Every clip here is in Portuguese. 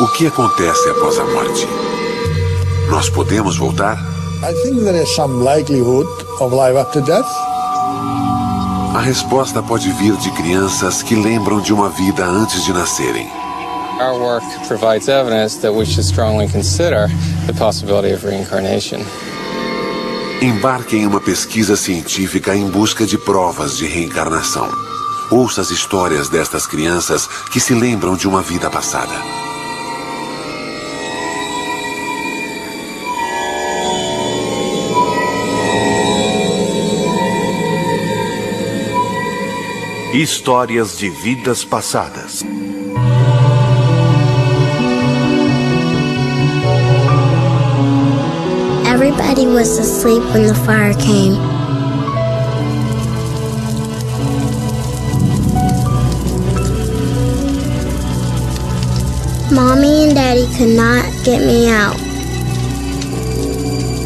O que acontece após a morte? Nós podemos voltar? I think there is some likelihood of life after death. A resposta pode vir de crianças que lembram de uma vida antes de nascerem. Our work provides evidence that we should strongly consider the possibility of reincarnation. Embarque em uma pesquisa científica em busca de provas de reencarnação. Ouça as histórias destas crianças que se lembram de uma vida passada. Histórias de Vidas Passadas. Everybody was asleep when the fire came. Mommy and Daddy could not get me out.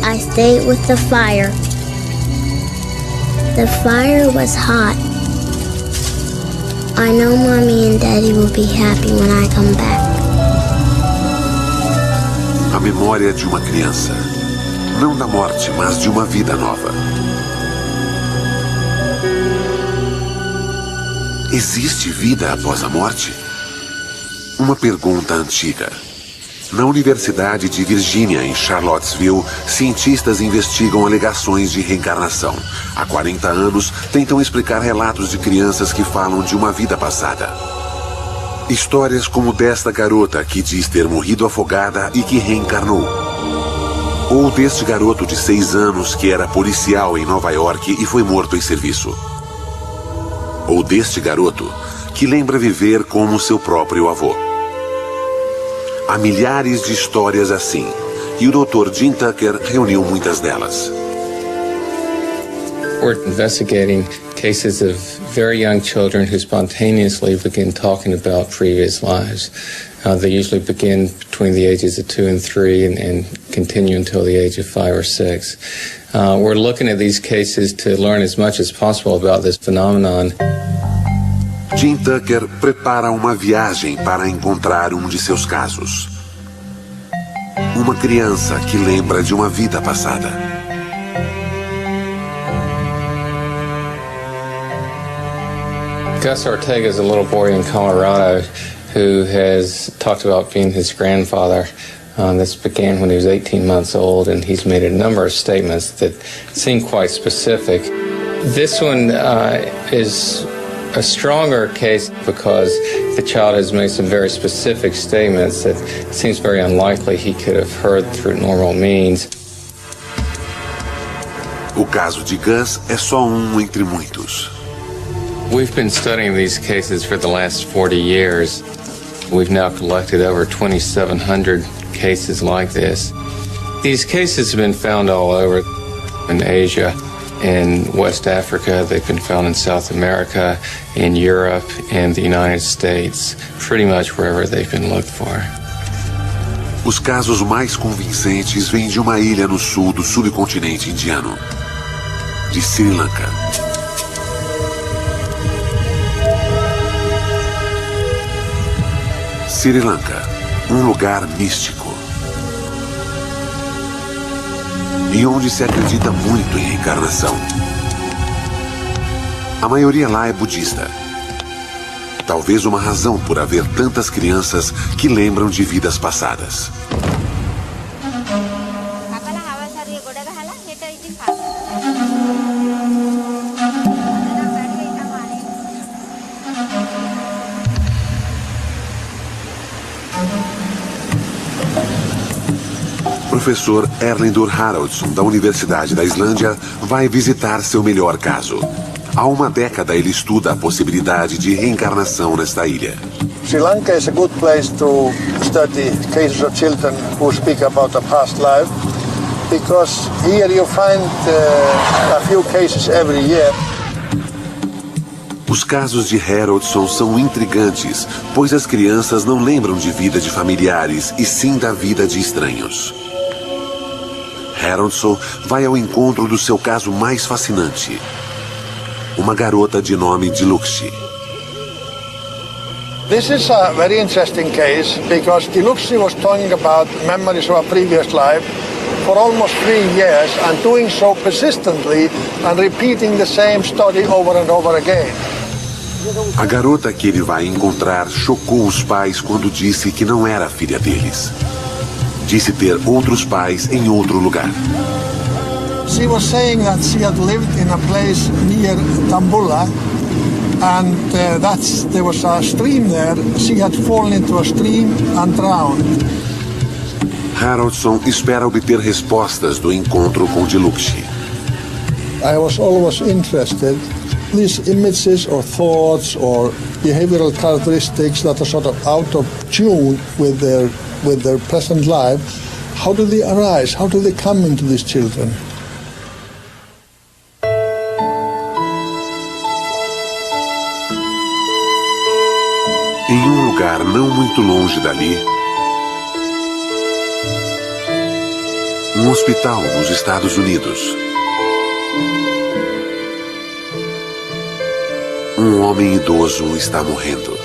I stayed with the fire. The fire was hot. I know Mommy and Daddy will be happy when I come back. A memória de uma criança. Não da morte, mas de uma vida nova. Existe vida após a morte? Uma pergunta antiga. Na Universidade de Virgínia, em Charlottesville, cientistas investigam alegações de reencarnação. Há 40 anos, tentam explicar relatos de crianças que falam de uma vida passada. Histórias como desta garota que diz ter morrido afogada e que reencarnou. Ou deste garoto de 6 anos que era policial em Nova York e foi morto em serviço. Ou deste garoto que lembra viver como seu próprio avô. Há milhares de histórias assim, e o Dr. Jim Tucker reuniu muitas delas. We're investigating cases of very young children who spontaneously begin talking about previous lives. They usually begin between the ages of 2 and 3 and continue until the age of 5 or 6. We're looking at these cases to learn as much as possible about this phenomenon. Jim Tucker prepara uma viagem para encontrar um de seus casos. Uma criança que lembra de uma vida passada. Gus Ortega is a little boy in Colorado who has talked about being his grandfather. This began when he was 18 months old, and he's made a number of statements that seem quite specific. This one is a stronger case because the child has made some very specific statements that it seems very unlikely he could have heard through normal means. O caso de Gus é só um entre muitos. We've been studying these cases for the last 40 years. We've now collected over 2,700 cases like this. These cases have been found all over in Asia, in West Africa, they've been found in South America, in Europe, and the United States, pretty much wherever they've been looked for. Os casos mais convincentes vêm de uma ilha no sul do subcontinente indiano, de Sri Lanka. Sri Lanka, um lugar místico. E onde se acredita muito em reencarnação. A maioria lá é budista. Talvez uma razão por haver tantas crianças que lembram de vidas passadas. O professor Erlendur Haraldsson, da Universidade da Islândia, vai visitar seu melhor caso. Há uma década ele estuda a possibilidade de reencarnação nesta ilha. Sri Lanka is a good place to study cases of children who speak about a past life, because here you find a few cases every year. Os casos de Haraldsson são intrigantes, pois as crianças não lembram de vida de familiares, e sim da vida de estranhos. Haraldsson vai ao encontro do seu caso mais fascinante. Uma garota de nome Dilukshi. This is a very interesting case because Diluxi was talking about memories of a previous life for almost 3 years and doing so persistently and repeating the same story over and over again. A garota que ele vai encontrar chocou os pais quando disse que não era filha deles. Disse ter outros pais em outro lugar. She was saying that she had lived in a place near Tambula, and there was a stream there. She had fallen into a stream and drowned. Haraldson espera obter respostas do encontro com Diluxi. I was always interested these images or thoughts or behavioral characteristics that are sort of out of tune with their present life. How do they arise? How do they come into these children? Em um lugar não muito longe dali, um hospital nos Estados Unidos. Um homem idoso está morrendo.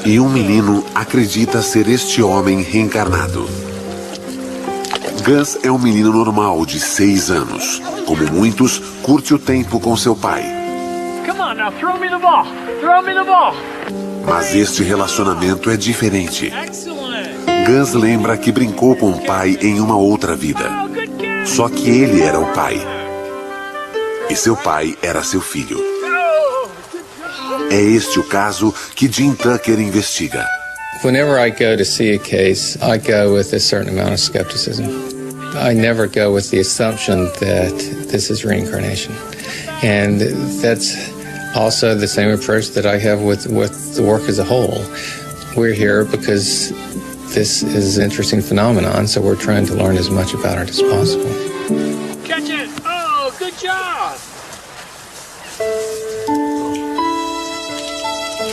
E um menino acredita ser este homem reencarnado. Gus é um menino normal de 6 anos. Como muitos, curte o tempo com seu pai. Come on now, throw me the ball. Throw me the ball. Mas este relacionamento é diferente. Excellent. Gus lembra que brincou com o pai em uma outra vida. Só que ele era o pai. E seu pai era seu filho. É este o caso que Jim Tucker investiga. Whenever I go to see a case, I go with a certain amount of skepticism. I never go with the assumption that this is reincarnation. And that's also the same approach that I have with the work as a whole. We're here because this is an interesting phenomenon, so we're trying to learn as much about it as possible. Catch it. Oh, good job.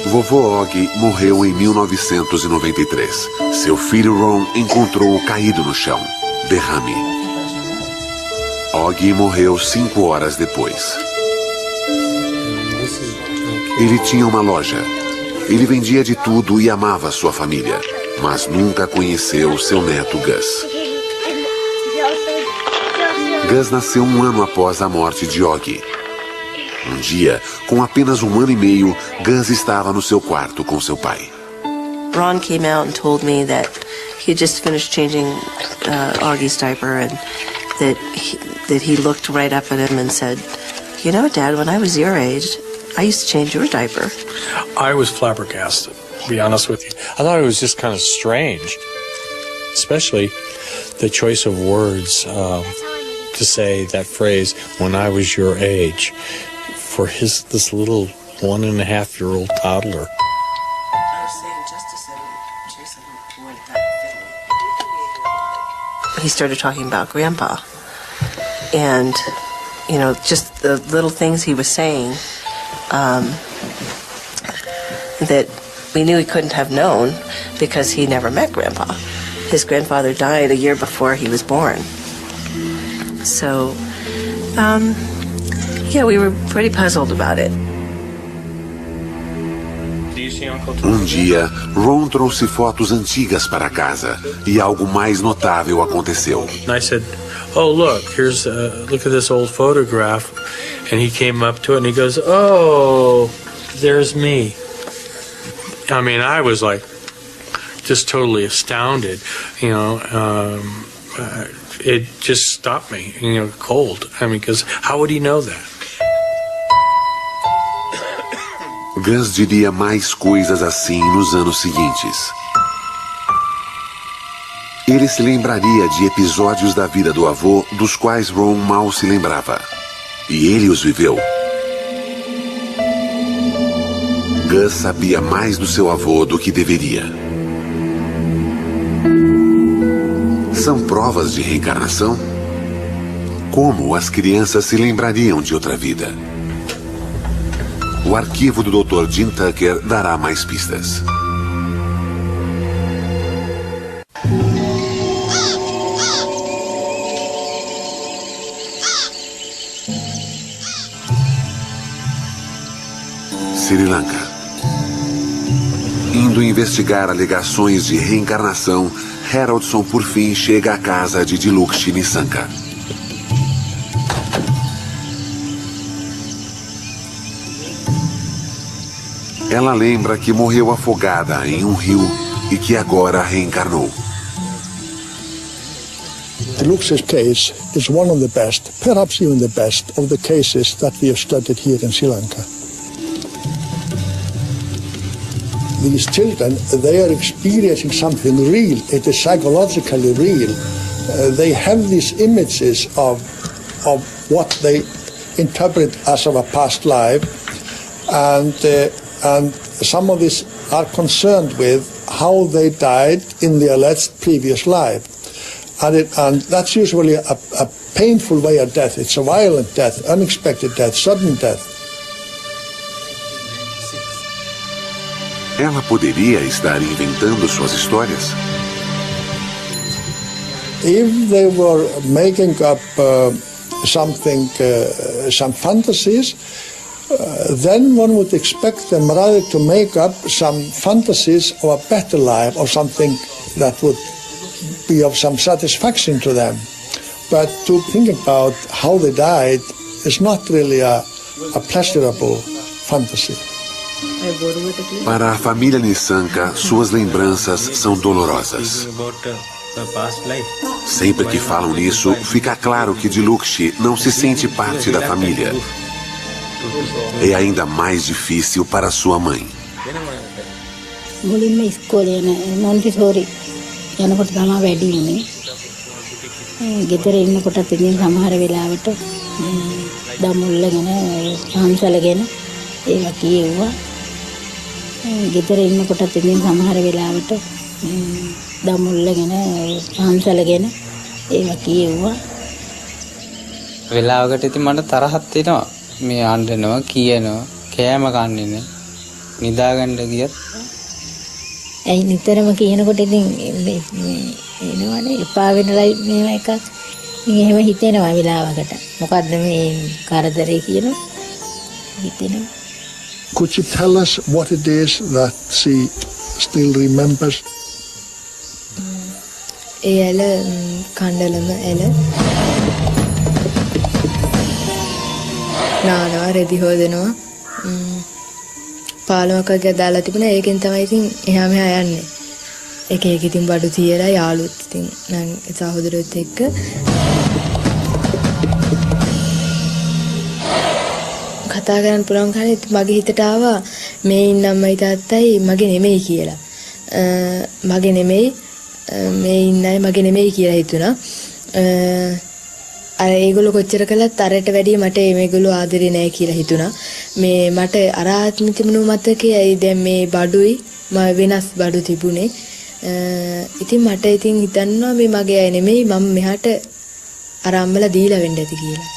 Vovô Og morreu em 1993. Seu filho Ron encontrou-o caído no chão. Derrame. Og morreu 5 horas depois. Ele tinha uma loja. Ele vendia de tudo e amava sua família, mas nunca conheceu seu neto Gus. Gus nasceu 1 ano após a morte de Og. Um dia, com apenas 1 ano e meio, Gus estava no seu quarto com seu pai. Ron came out and told me that he had just finished changing Augie's diaper and that he looked right up at him and said, "You know, Dad, when I was your age, I used to change your diaper." I was flabbergasted, to be honest with you. I thought it was just kind of strange, especially the choice of words to say that phrase, "when I was your age," for this little 1.5-year-old toddler. He started talking about Grandpa, and just the little things he was saying that we knew he couldn't have known because he never met Grandpa. His grandfather died a year before he was born. So, we were pretty puzzled about it. Um dia, Ron trouxe fotos antigas para casa e algo mais notável aconteceu. And I said, "Oh, look at this old photograph." And he came up to it and he goes, "Oh, there's me." I mean, I was like, just totally astounded, it just stopped me, cold. I mean, because how would he know that? Gus diria mais coisas assim nos anos seguintes. Ele se lembraria de episódios da vida do avô dos quais Ron mal se lembrava. E ele os viveu. Gus sabia mais do seu avô do que deveria. São provas de reencarnação? Como as crianças se lembrariam de outra vida? O arquivo do Dr. Jim Tucker dará mais pistas. Sri Lanka. Indo investigar alegações de reencarnação, Haroldson por fim chega à casa de Dilukshi Nisanka. Ela lembra que morreu afogada em um rio e que agora reencarnou. Dilukshi's case is one of the best, perhaps even the best, of the cases that we have studied here in Sri Lanka. These children, they are experiencing something real. It is psychologically real. They have these images of what they interpret as of a past life, and some of these are concerned with how they died in the alleged previous life. And that's usually a painful way of death. It's a violent death, unexpected death, sudden death. Ela poderia estar inventando suas histórias? If they were making up some fantasies, then one would expect them rather to make up some fantasies of a better life or something that would be of some satisfaction to them. But to think about how they died is not really a pleasurable fantasy. Para a família Nisanka, suas lembranças são dolorosas. Sempre que falam nisso, fica claro que Dilukshi não se sente parte da família. É ainda mais difícil para sua mãe. ගෙදර ඉන්නකොටත් ඉතින් සමහර වෙලාවට දමුල්ලගෙන පන්සලගෙන ඒවා කියෙව්වා. වෙලාවකට ඉතින් මට තරහක් එනවා. මේ අඬනවා කියනවා කෑම කන්නේ නැහැ. නිදාගන්න ගියත් ඇයි නිතරම කියනකොට ඉතින් එනවනේ එපා වෙනලා මේවා එකක්. ඉතින් එහෙම හිතෙනවා වෙලාවකට. මොකද්ද මේ කරදරේ කියනවා හිතෙනවා. Could you tell us what it is that she still remembers? එල කණ්ඩලම එල නානවා රෙදි හොදනවා පාලමකගේ දාලා තිබුණා ඒකෙන් තමයි ඉතින් එහා මෙහා යන්නේ එක එක ඉතින් බඩු තියලා යාළුවොත් ඉතින් නම් සහෝදරයොත් එක්ක කතා කරන්න පුළුවන් කන්නේ මගේ හිතට ආවා මේ ඉන්න අම්මයි තාත්තයි මගේ නෙමෙයි කියලා. මගේ නෙමෙයි මේ ඉන්නයි මගේ නෙමෙයි කියලා හිතුණා. අර ඒගොල්ලෝ කොච්චර කළත් අරට වැඩිය මට මේගොල්ලෝ ආදරේ නැහැ කියලා හිතුණා. මේ මට අර ආත්ම තිබුණු මතකයයි දැන් මේ බඩුයි මම වෙනස් බඩු තිබුණේ. ඉතින් මට ඉතින් හිතන්නවා මේ මගේ අය නෙමෙයි මම මෙහාට අර අම්මලා දීලා වෙන්න ඇති කියලා.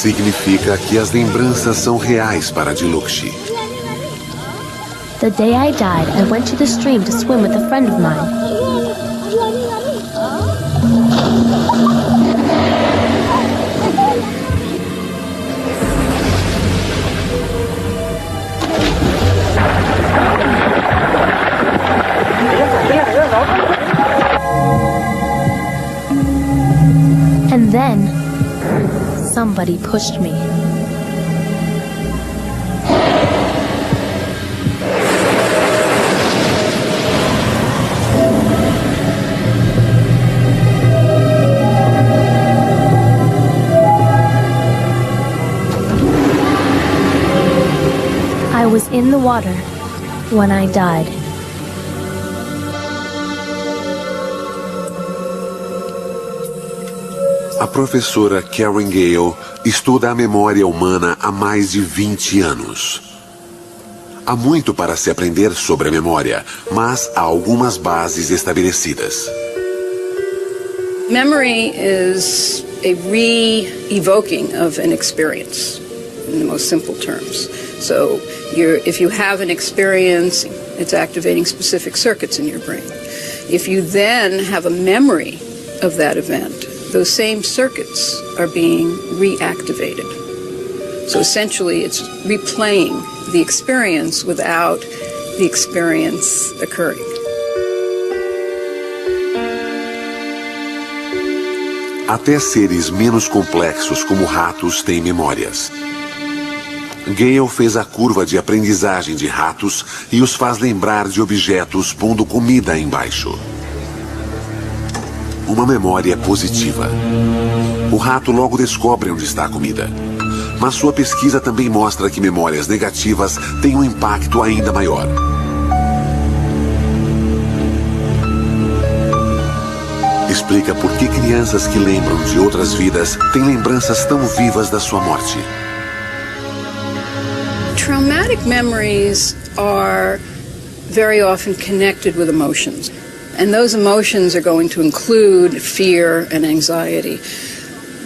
Significa que as lembranças são reais para Dilukshi. The day I died, I went to the stream to swim with a friend of mine. And then somebody pushed me. I was in the water when I died. A professora Karen Gale estuda a memória humana há mais de 20 anos. Há muito para se aprender sobre a memória, mas há algumas bases estabelecidas. Memory is a re-evoking of an experience, in the most simple terms. So if you have an experience, it's activating specific circuits in your brain. If you then have a memory of that event, those same circuits are being reactivated. So essentially it's replaying the experience without the experience occurring. Até seres menos complexos como ratos têm memórias. Gale fez a curva de aprendizagem de ratos e os faz lembrar de objetos pondo comida embaixo. Uma memória positiva. O rato logo descobre onde está a comida. Mas sua pesquisa também mostra que memórias negativas têm um impacto ainda maior. Explica por que crianças que lembram de outras vidas têm lembranças tão vivas da sua morte. Traumatic memories are very often connected with emotions. And those emotions are going to include fear and anxiety.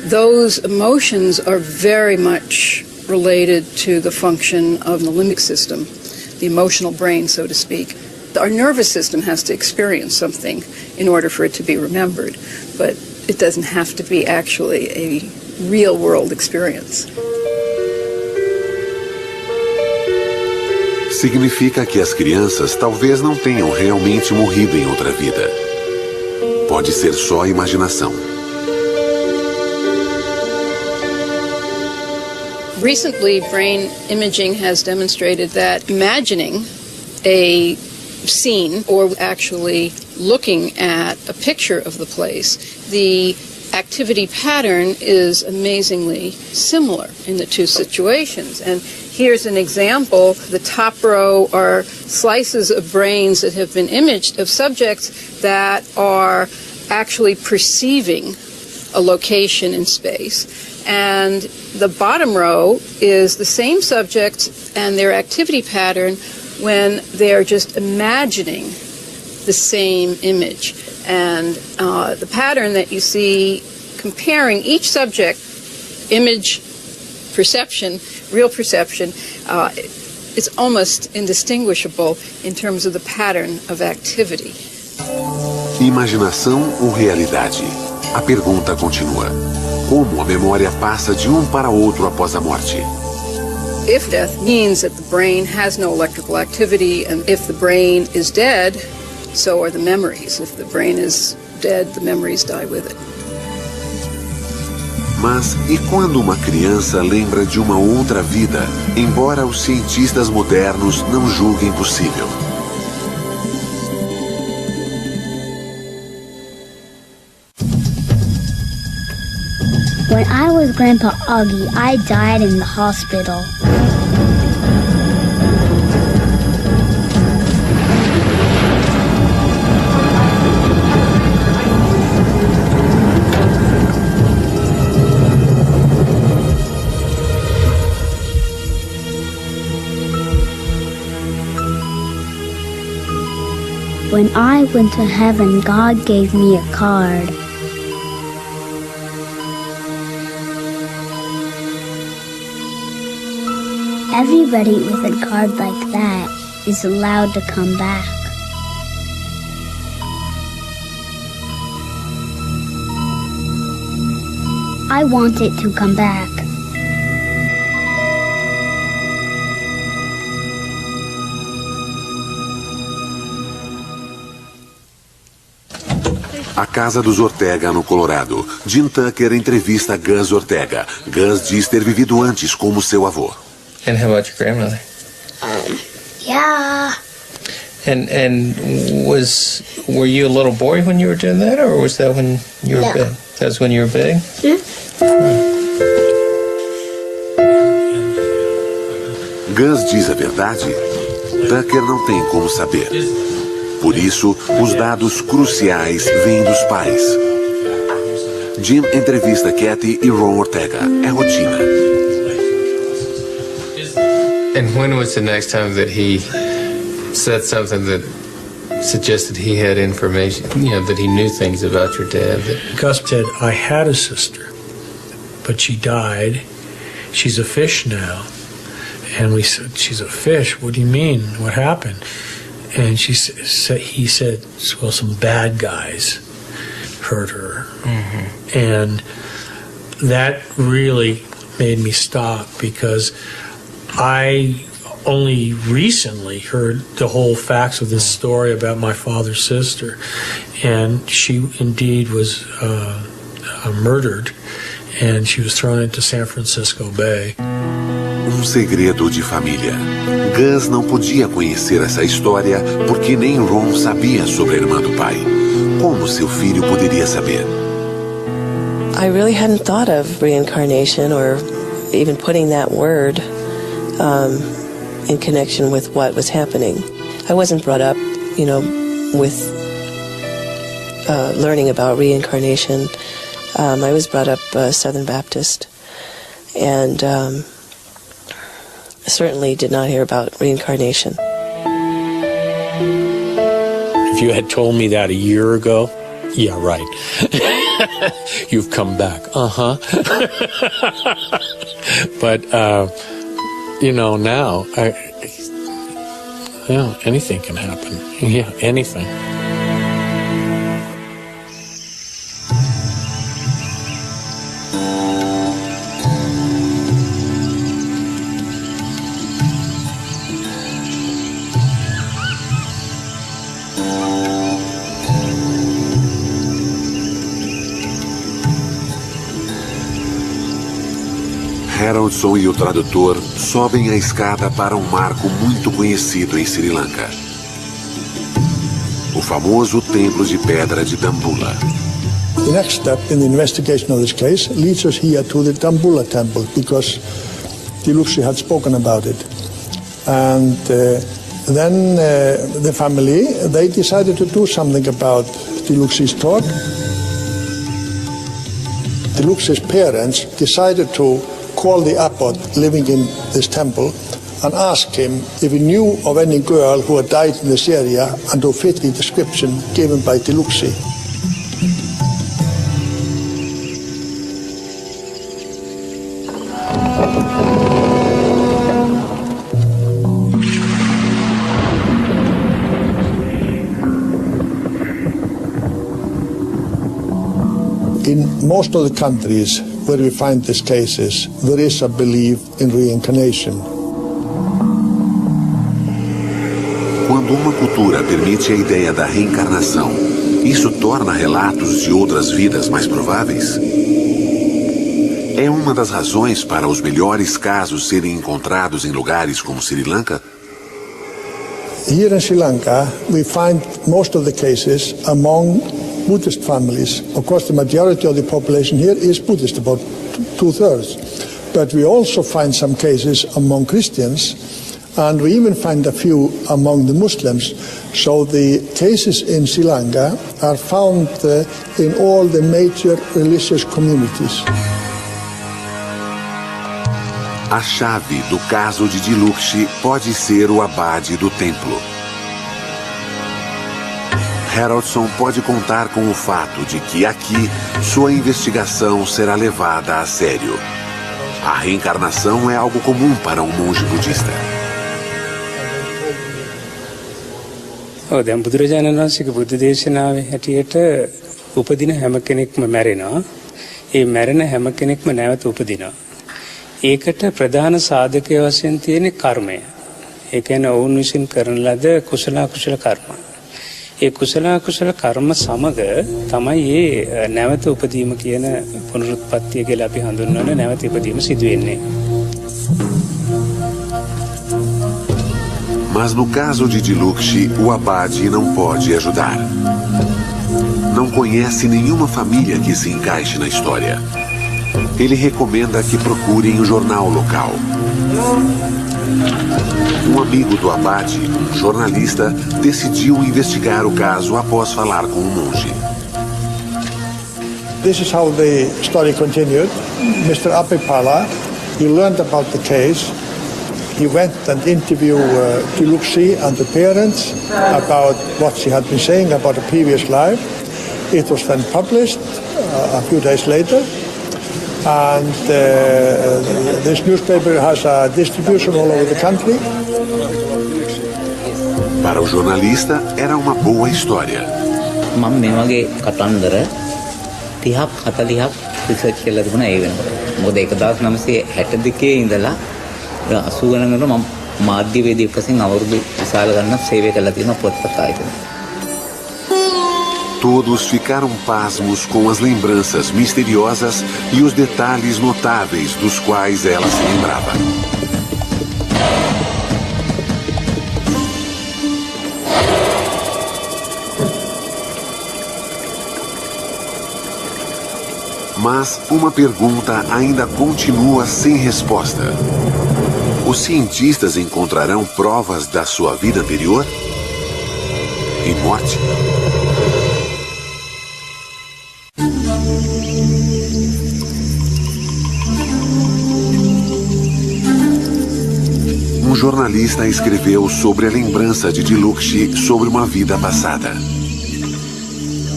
Those emotions are very much related to the function of the limbic system, the emotional brain, so to speak. Our nervous system has to experience something in order for it to be remembered, but it doesn't have to be actually a real-world experience. Significa que as crianças talvez não tenham realmente morrido em outra vida. Pode ser só imaginação. Recently, brain imaging has demonstrated that imagining a scene or actually looking at a picture of the place, the activity pattern is amazingly similar in the two situations. And here's an example. The top row are slices of brains that have been imaged of subjects that are actually perceiving a location in space. And the bottom row is the same subjects and their activity pattern when they're just imagining the same image. And the pattern that you see comparing each subject, image, perception, real perception, it's almost indistinguishable in terms of the pattern of activity. Imaginação ou realidade? A pergunta continua. Como a memória passa de um para outro após a morte? If death means that the brain has no electrical activity, and if the brain is dead, so are the memories. If the brain is dead, the memories die with it. Mas e quando uma criança lembra de uma outra vida, embora os cientistas modernos não julguem possível? When I was Grandpa Augie, I died in the hospital. When I went to heaven, God gave me a card. Everybody with a card like that is allowed to come back. I want it to come back. A casa dos Ortega, no Colorado. Jim Tucker entrevista Gus Ortega. Gus diz ter vivido antes como seu avô. And how about your grandmother? Yeah. And were you a little boy when you were doing that, or was that when you were big? That was when you were big? Gus diz a verdade? Tucker não tem como saber. Por isso, os dados cruciais vêm dos pais. Jim entrevista Kathy e Ron Ortega. É rotina. And when was the next time that he said something that suggested he had information, that he knew things about your dad? Gus said, I had a sister, but she died. She's a fish now. And we said, she's a fish? What do you mean? What happened? And he said, well, some bad guys hurt her. Mm-hmm. And that really made me stop, because I only recently heard the whole facts of this story about my father's sister, and she indeed was murdered, and she was thrown into San Francisco Bay. Segredo de família. Gus não podia conhecer essa história porque nem Ron sabia sobre a irmã do pai. Como seu filho poderia saber? I really hadn't thought of reincarnation or even putting that word in connection with what was happening. I wasn't brought up, with learning about reincarnation. I was brought up Southern Baptist, and certainly did not hear about reincarnation. If you had told me that a year ago, yeah, right. You've come back. But, now, anything can happen. Yeah, anything. Haroldson e o tradutor sobem a escada para um marco muito conhecido em Sri Lanka. O famoso templo de pedra de Dambulla. The next step in the investigation of this case leads us here to the Dambulla temple, because Diluxi had spoken about it. And then the family, they decided to do something about Diluxi's talk. Diluxi's parents decided to call the abbot living in this temple and ask him if he knew of any girl who had died in this area and who fit the description given by Diluxi. In most of the countries where we find these cases, there is a belief in reincarnation. Quando uma cultura permite a ideia da reencarnação, isso torna relatos de outras vidas mais prováveis? É uma das razões para os melhores casos serem encontrados em lugares como Sri Lanka? Here in Sri Lanka, we find most of the cases among Buddhist families. Of course, the majority of the population here is Buddhist, about 2/3. But we also find some cases among Christians, and we even find a few among the Muslims. So the cases in Sri Lanka are found in all the major religious communities. A chave do caso de Diluxi pode ser o abade do templo. Haroldson pode contar com o fato de que aqui sua investigação será levada a sério. A reencarnação é algo comum para um monge budista. දැන් බුදුරජාණන් වහන්සේගේ බුද්ධ දේශනාවේ හැටියට උපදින හැම කෙනෙක්ම මැරෙනවා. ඒ මැරෙන හැම කෙනෙක්ම නැවත උපදිනවා. ඒකට ප්‍රධාන සාධකය වශයෙන් තියෙන කර්මය. ඒ කියන්නේ ඔවුන් විසින් කරන ලද කුසල අකුසල කර්ම. ඒ කුසල අකුසල කර්ම සමග තමයි මේ නැවත උපදීම කියන පුනරුත්පත්තිය කියලා අපි හඳුන්වන නැවත ඉපදීම සිදු වෙන්නේ. Mas no caso de Diluxi, o abade não pode ajudar. Não conhece nenhuma família que se encaixe na história. Ele recomenda que procurem o jornal local. Um amigo do abade, um jornalista, decidiu investigar o caso após falar com o monge. This is how the story continued. Mr. Apipala, he learned about the case. He went and interviewed Diluxi and the parents about what she had been saying about a previous life. It was then published a few days later. And this newspaper has a distribution all over the country. Para o jornalista, era uma boa história. මම මේ වගේ කතන්දර 30ක් 40ක් රිසර්ච් කරලා තිබුණා ඒ වෙනකොට. මොකද 1962 ඉඳලා 80 ගණනකට මම මාධ්‍යවේදියෙක් වශයෙන් අවුරුදු විශාල ගණනක් සේවය කළා තියෙනවා පොත්පත් ආයතන. Todos ficaram pasmos com as lembranças misteriosas e os detalhes notáveis dos quais ela se lembrava. Mas uma pergunta ainda continua sem resposta. Os cientistas encontrarão provas da sua vida anterior? E morte? Um jornalista escreveu sobre a lembrança de Diluxi sobre uma vida passada.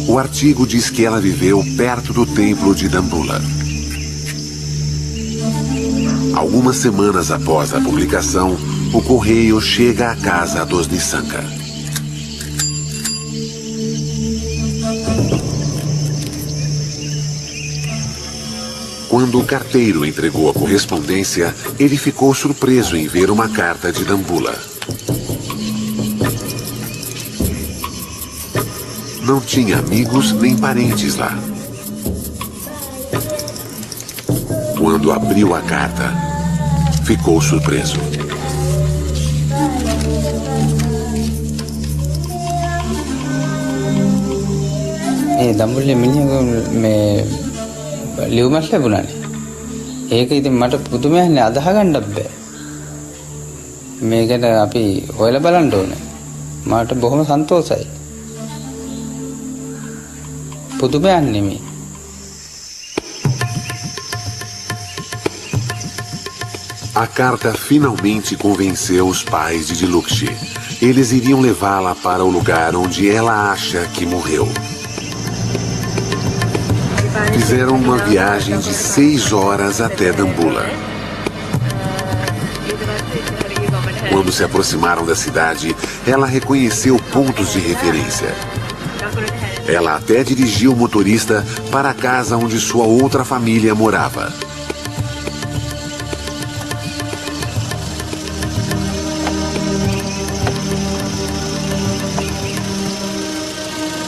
O artigo diz que ela viveu perto do templo de Dambulla. Algumas semanas após a publicação, o correio chega à casa dos Nissanka. Quando o carteiro entregou a correspondência, ele ficou surpreso em ver uma carta de Dambulla. Não tinha amigos nem parentes lá. Quando abriu a carta, ficou surpreso. දම්බුල්ලේ මිනිහා මේ ලියුමක් ලැබුණානේ. ඒක ඉතින් මට පුදුමයක්නේ අදහ ගන්නත් බෑ. මේකට අපි හොයලා බලන්න ඕනේ. මට බොහොම සන්තෝෂයි. පුදුමයක් නෙමෙයි. A carta finalmente convenceu os pais de Diluxi. Eles iriam levá-la para o lugar onde ela acha que morreu. Fizeram uma viagem de 6 horas até Dambulla. Quando se aproximaram da cidade, ela reconheceu pontos de referência. Ela até dirigiu o motorista para a casa onde sua outra família morava.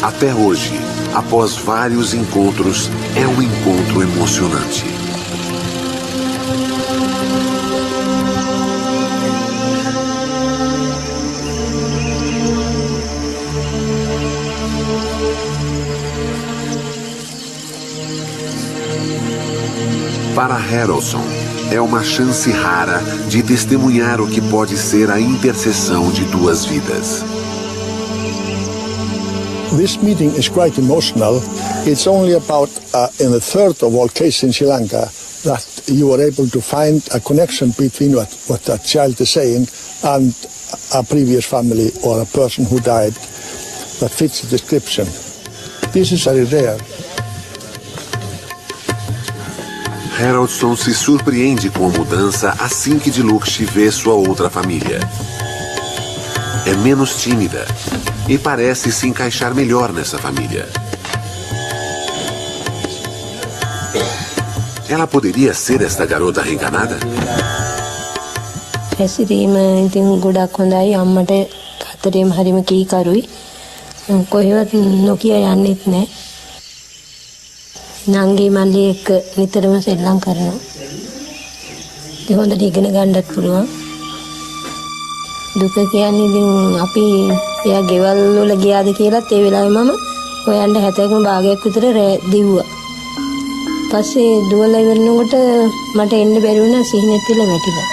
Até hoje, após vários encontros, é um encontro emocionante. Para Harrelson, é uma chance rara de testemunhar o que pode ser a interseção de duas vidas. This meeting is quite emotional. It's only about in a third of all cases in Sri Lanka that you are able to find a connection between what that child is saying and a previous family or a person who died that fits the description. This is very rare. Harrelson se surpreende com a mudança assim que Diluxi vê sua outra família. É menos tímida e parece se encaixar melhor nessa família. Ela poderia ser esta garota reencarnada? හැසිරීම ඉතින් ගොඩක් හොඳයි අම්මට හතරේම හරිම කීකරුයි කොහෙවත් නොකිය යන්නෙත් නැහැ නංගි මල්ලි එක්ක නිතරම සෙල්ලම් කරනවා ඒ හොඳට ඉගෙන ගන්නත් පුළුවන් දුක කියන්නේ ඉතින් අපි එයා ගෙවල් වල ගියාද කියලාත් ඒ වෙලාවේ මම හොයන්න 70ක භාගයක් විතර දිව්වා පස්සේ දුවලා ඉවරනකොට මට එන්න බැරි වුණා සිහිනෙත් තියලා වැටිලා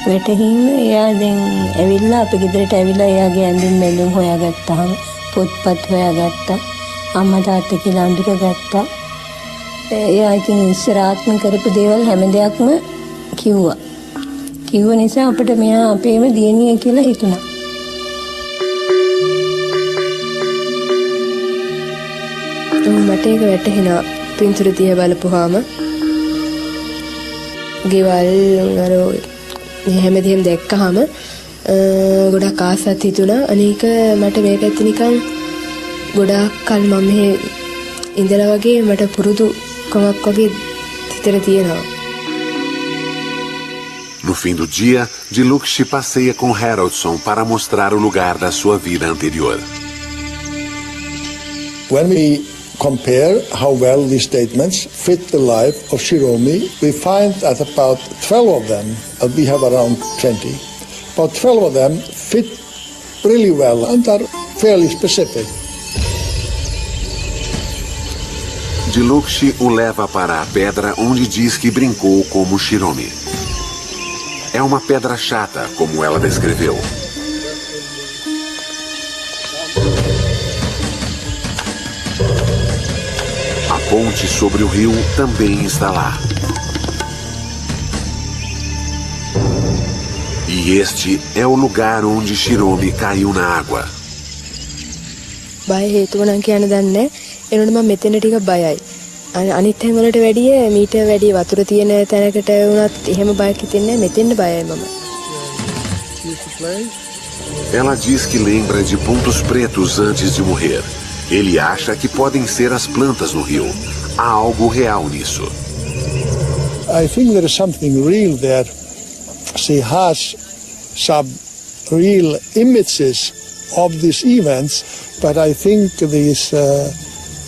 වැටහිම එයා දැන් ඇවිල්ලා අපි ගෙදරට ඇවිල්ලා එයාගේ ඇඳුම් මැලුම් හොයාගත්තාම පොත්පත් හොයාගත්තා අම්මා තාත්තා කියලා අඳුරගත්තා එයා ඉතින් ඉස්සරහටම කරපු දේවල් හැම දෙයක්ම කිව්ව නිසා අපිට මෙයා අපේම දියණිය කියලා හිතුණා මට ඒක වැටහෙනවා පින්තූර දිහා බලපුවාම ගෙවල් අර හැමදේම දැක්කහම ගොඩක් ආසත් හිතුණා. අනේක මට මේ පැත්තේ නිකන් ගොඩාක් කල් මම මෙහෙ ඉඳලා වගේ මට පුරුදුකමක් වගේ හිතේ තියෙනවා. No fim do dia, Dilukshi passeia com Haroldson para mostrar o lugar da sua vida anterior. When we compare how well these statements fit the life of Shiromi, we find that about 12 of them, we have around 20, about 12 of them fit really well and are fairly specific. Dilukshi o leva para a pedra onde diz que brincou como Shiromi. É uma pedra chata, como ela descreveu. A ponte sobre o rio também está lá. E este é o lugar onde Shiromi caiu na água. බය හේතුව නම් කියන්න දන්නේ. එනකොට මම මෙතන ටික බයයි. අනිත් තැන් වලට වැඩිය මීට වැඩි වතුර තියෙන තැනකට වුණත් එහෙම බයක් හිතෙන්නේ නැහැ. මෙතෙන්ද බයයි මම. Ela diz que lembra de pontos pretos antes de morrer. Ele acha que podem ser as plantas no rio. Há algo real nisso. I think there is something real there. She has some real images of these events, but I think these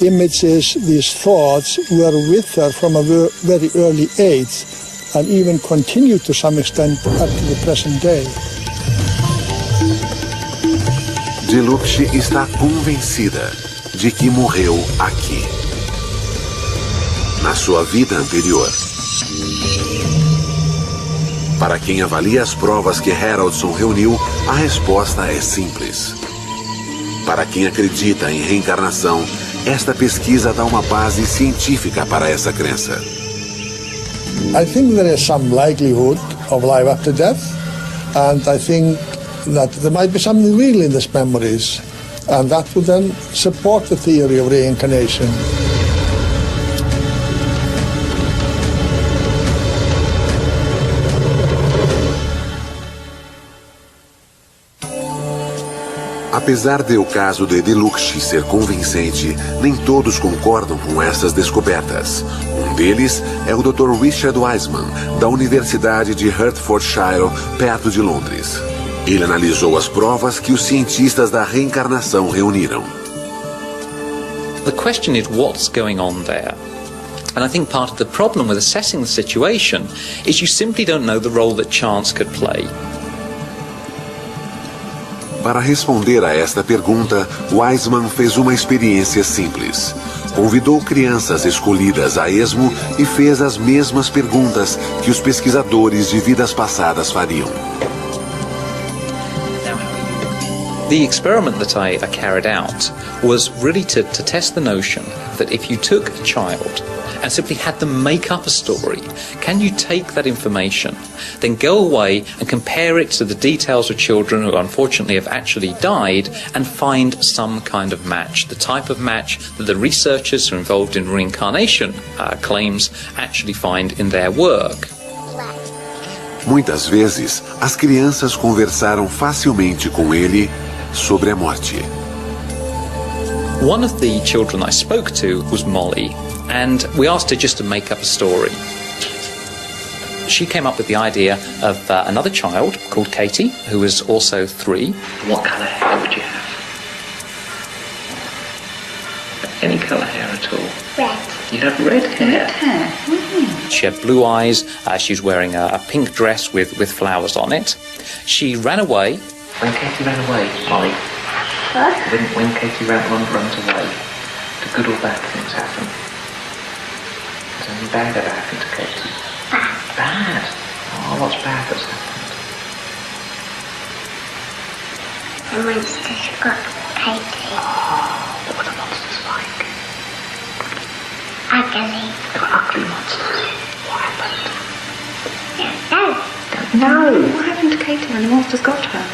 images, these thoughts were with her from a very early age and even continue to some extent up to the present day. Dilukshi está convencida de que morreu aqui, na sua vida anterior. Para quem avalia as provas que Haroldson reuniu, a resposta é simples. Para quem acredita em reencarnação, esta pesquisa dá uma base científica para essa crença. I think there is some likelihood of life after death, and I think that there might be something real in these memories, and that would then support the theory of reincarnation. Apesar de o caso de Dilukshi ser convincente, nem todos concordam com essas descobertas. Um deles é o Dr. Richard Wiseman, da Universidade de Hertfordshire, perto de Londres. Ele analisou as provas que os cientistas da reencarnação reuniram. The question is what's going on there? And I think part of the problem with assessing the situation is you simply don't know the role that chance could play. Para responder a esta pergunta, Wiseman fez uma experiência simples. Convidou crianças escolhidas a esmo e fez as mesmas perguntas que os pesquisadores de vidas passadas fariam. The experiment that I carried out was really to test the notion that if you took a child and simply had them make up a story, can you take that information, then go away and compare it to the details of children who unfortunately have actually died and find some kind of match, the type of match that the researchers who are involved in reincarnation claims actually find in their work. Muitas vezes, as crianças conversaram facilmente com ele sobre a morte. One of the children I spoke to was Molly, and we asked her just to make up a story. She came up with the idea of another child called Katie, who was also 3. What colour hair would you have? Any colour hair at all? Red. You'd have red hair? Red hair. Mm. She had blue eyes, she was wearing a pink dress with flowers on it. She ran away. When Katie ran away, Molly, What? when Katie runs away, do good or bad things happen? Has anything bad ever happened to Katie? Bad? Oh, what's bad that's happened? The monsters got Katie. Oh, what were the monsters like? Ugly. They were ugly monsters. What happened? No. What happened to Katie when the monsters got her?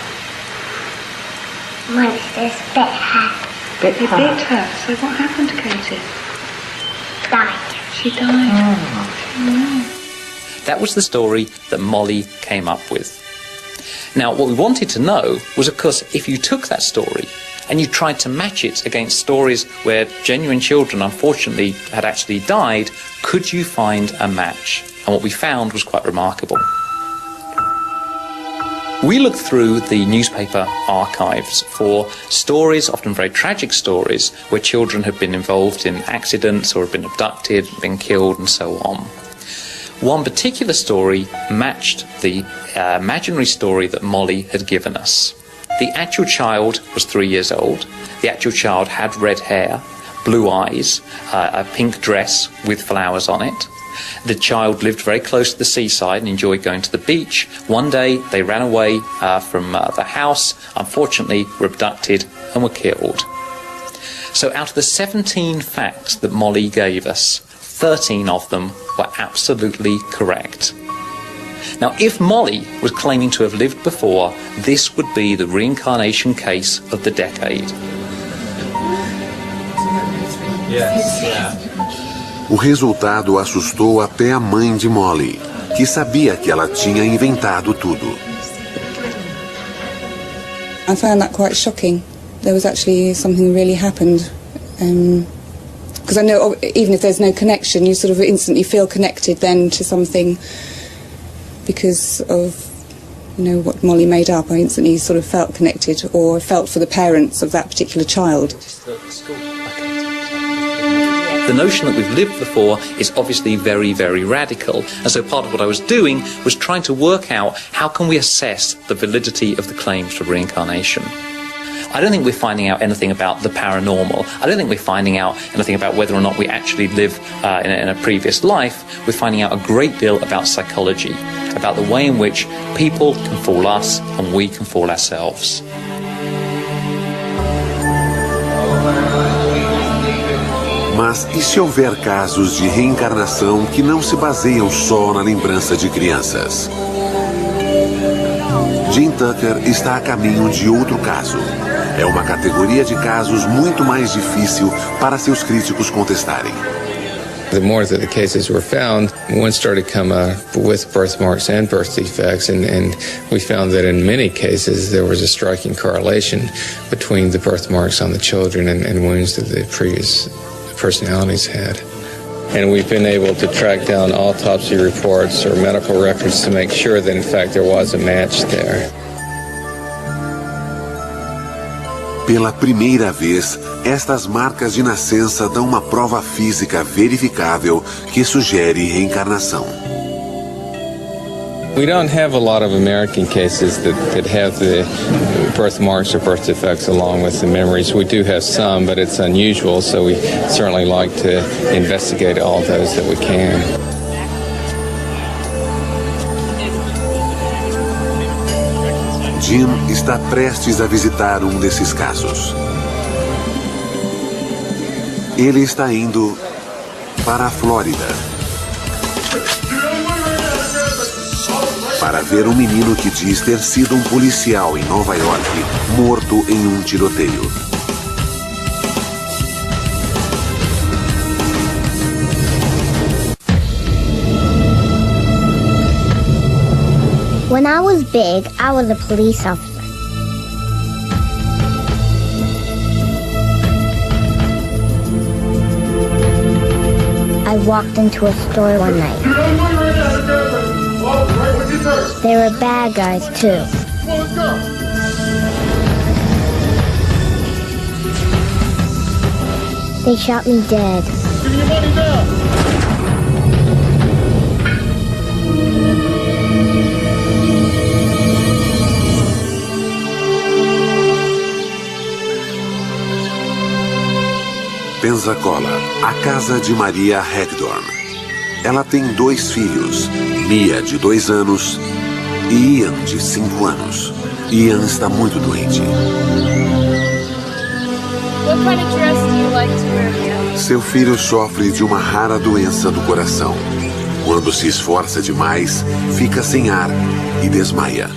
Monsters bit her. They bit her. So what happened to Katie? Died. She died. That was the story that Molly came up with. Now, what we wanted to know was, of course, if you took that story and you tried to match it against stories where genuine children, unfortunately, had actually died, could you find a match? And what we found was quite remarkable. We looked through the newspaper archives for stories, often very tragic stories, where children had been involved in accidents or had been abducted, been killed, and so on. One particular story matched the imaginary story that Molly had given us. The actual child was 3 years old. The actual child had red hair, blue eyes, a pink dress with flowers on it. The child lived very close to the seaside and enjoyed going to the beach. One day they ran away from the house, unfortunately were abducted and were killed. So out of the 17 facts that Molly gave us, 13 of them were absolutely correct. Now, if Molly was claiming to have lived before, this would be the reincarnation case of the decade. Yes, yeah. O resultado assustou até a mãe de Molly, que sabia que ela tinha inventado tudo. I found that quite shocking. There was actually something really happened. Because I know even if there's no connection, you sort of instantly feel connected then to something because of, you know, what Molly made up. I instantly sort of felt connected or felt for the parents of that particular child. The notion that we've lived before is obviously very, very radical. And so part of what I was doing was trying to work out how can we assess the validity of the claims for reincarnation. I don't think we're finding out anything about the paranormal. I don't think we're finding out anything about whether or not we actually live in a previous life. We're finding out a great deal about psychology, about the way in which people can fool us and we can fool ourselves. Mas e se houver casos de reencarnação que não se baseiam só na lembrança de crianças? Jim Tucker está a caminho de outro caso. É uma categoria de casos muito mais difícil para seus críticos contestarem. The more that the cases were found, one started to come with birthmarks and birth defects, and we found that in many cases there was a striking correlation between the birthmarks on the children and wounds that the previous personalities had. And we've been able to track down autopsy reports or medical records to make sure that in fact there was a match there. Pela primeira vez, estas marcas de nascença dão uma prova física verificável que sugere reencarnação. We don't have a lot of American cases that have the birthmarks or birth defects along with the memories. We do have some, but it's unusual, so we certainly like to investigate all those that we can. Jim está prestes a visitar um desses casos. Ele está indo para a Flórida para ver um menino que diz ter sido um policial em Nova York morto em um tiroteio. When I was big, I was a police officer. I walked into a store one night. They were bad guys, too. They shot me dead. Give me your money now. Pensacola, a casa de Maria Hagdorn. Ela tem 2 filhos, Mia, de 2 anos, e Ian, de 5 anos. Ian está muito doente. What kind of dress do you like to wear, Mia? Seu filho sofre de uma rara doença do coração. Quando se esforça demais, fica sem ar e desmaia.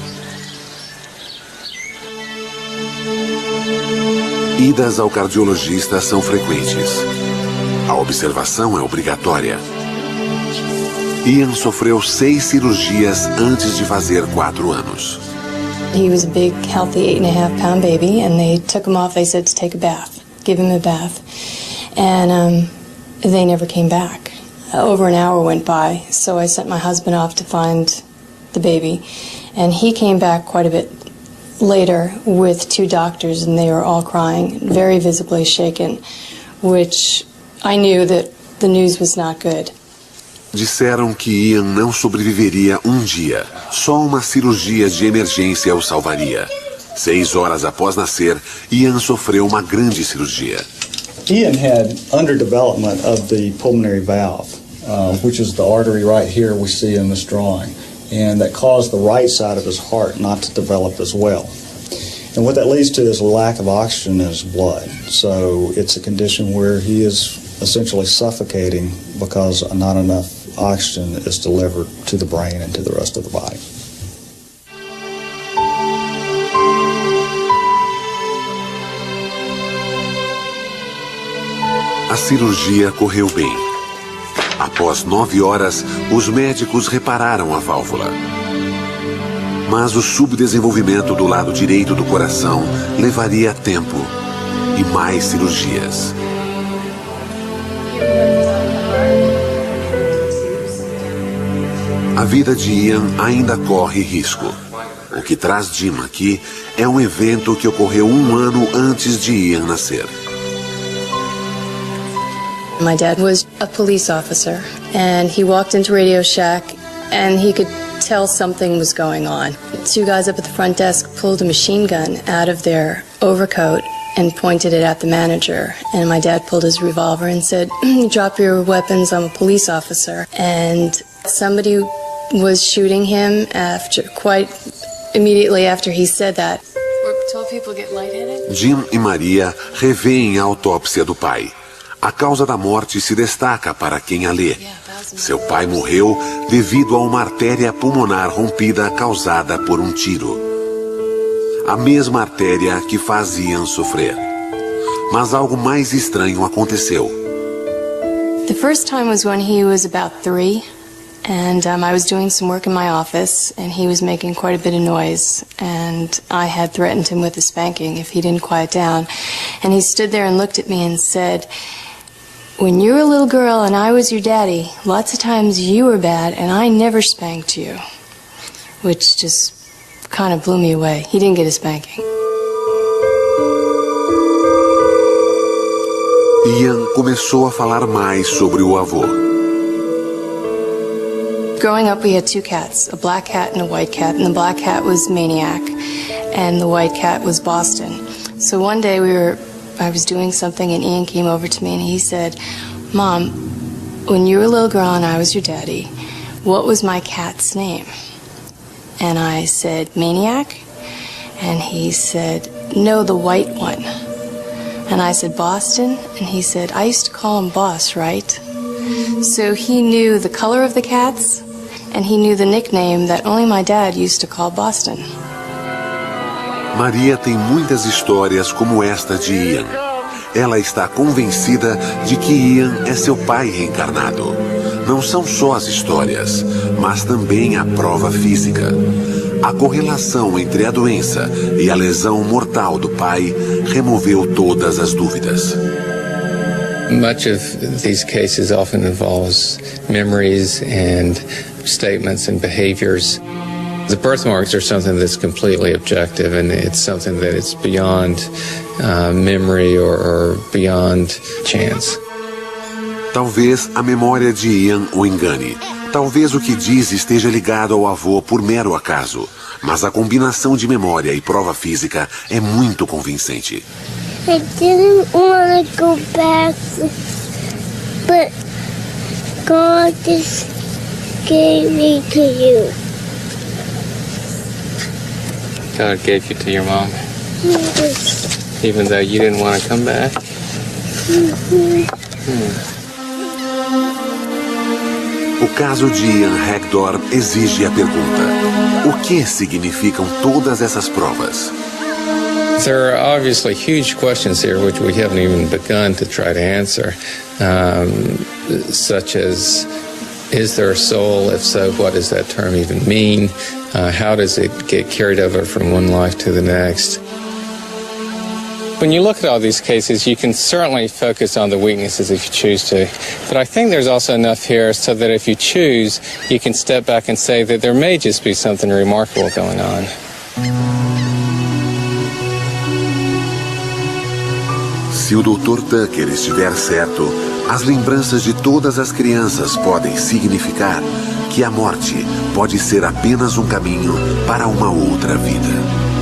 Idas ao cardiologista são frequentes. A observação é obrigatória. Ian sofreu 6 cirurgias antes de fazer 4 anos. He was a big, healthy 8.5-pound baby, and they took him off. They said to take a bath, give him a bath. And they never came back. Over an hour went by, so I sent my husband off to find the baby. And he came back quite a bit later with 2 doctors, and they were all crying, very visibly shaken, which I knew that the news was not good. Disseram que Ian não sobreviveria um dia. Só uma cirurgia de emergência o salvaria. 6 horas após nascer, Ian sofreu uma grande cirurgia. Ian had underdevelopment of the pulmonary valve, which is the artery right here we see in this drawing, and that caused the right side of his heart not to develop as well. And what that leads to is a lack of oxygen in his blood. So it's a condition where he is essentially suffocating because not enough oxygen is delivered to the brain and to the rest of the body. A cirurgia correu bem. Após 9 horas, os médicos repararam a válvula. Mas o subdesenvolvimento do lado direito do coração levaria tempo e mais cirurgias. A vida de Ian ainda corre risco. O que traz Jim aqui é um evento que ocorreu 1 ano antes de Ian nascer. My dad was a police officer, and he walked into Radio Shack, and he could tell something was going on. 2 guys up at the front desk pulled a machine gun out of their overcoat and pointed it at the manager. And my dad pulled his revolver and said, "Drop your weapons, I'm a police officer." And somebody was shooting him quite immediately after he said that. Were 12 people get lightheaded? Jim e Maria revêem a autópsia do pai. A causa da morte se destaca para quem a lê. Seu pai morreu devido a uma artéria pulmonar rompida causada por um tiro. A mesma artéria que faz Ian sofrer. Mas algo mais estranho aconteceu. The first time was when he was about 3, and I was doing some work in my office, and he was making quite a bit of noise, and I had threatened him with a spanking if he didn't quiet down. And he stood there and looked at me and said, "When you were a little girl and I was your daddy, lots of times you were bad and I never spanked you." Which just kind of blew me away. He didn't get a spanking. Ian começou a falar mais sobre o avô. Growing up, we had 2 cats, a black cat and a white cat, and the black cat was Maniac, and the white cat was Boston. So one day I was doing something, and Ian came over to me and he said, "Mom, when you were a little girl and I was your daddy, what was my cat's name?" And I said, "Maniac?" And he said, "No, the white one." And I said, "Boston?" And he said, "I used to call him Boss, right?" So he knew the color of the cats, and he knew the nickname that only my dad used to call Boston. Maria tem muitas histórias como esta de Ian. Ela está convencida de que Ian é seu pai reencarnado. Não são só as histórias, mas também a prova física. A correlação entre a doença e a lesão mortal do pai removeu todas as dúvidas. Much of these cases often involves memories and statements and behaviors. The birthmarks are something that's completely objective, and it's something that is beyond memory or beyond chance. Talvez a memória de Ian o engane. Talvez o que diz esteja ligado ao avô por mero acaso. Mas a combinação de memória e prova física é muito convincente. I didn't want to go back, but God just gave me to you. God gave you to your mom? Yes. Even though you didn't want to come back? O caso de Ian Hagdorn exige a pergunta: o que significam todas essas provas? There are obviously huge questions here which we haven't even begun to try to answer, such as, Is there a soul? If so, what does that term even mean? How does it get carried over from one life to the next? When you look at all these cases, you can certainly focus on the weaknesses if you choose to. But I think there's also enough here so that if you choose, you can step back and say that there may just be something remarkable going on. Se o Dr. Tucker estiver certo, as lembranças de todas as crianças podem significar que a morte pode ser apenas um caminho para uma outra vida.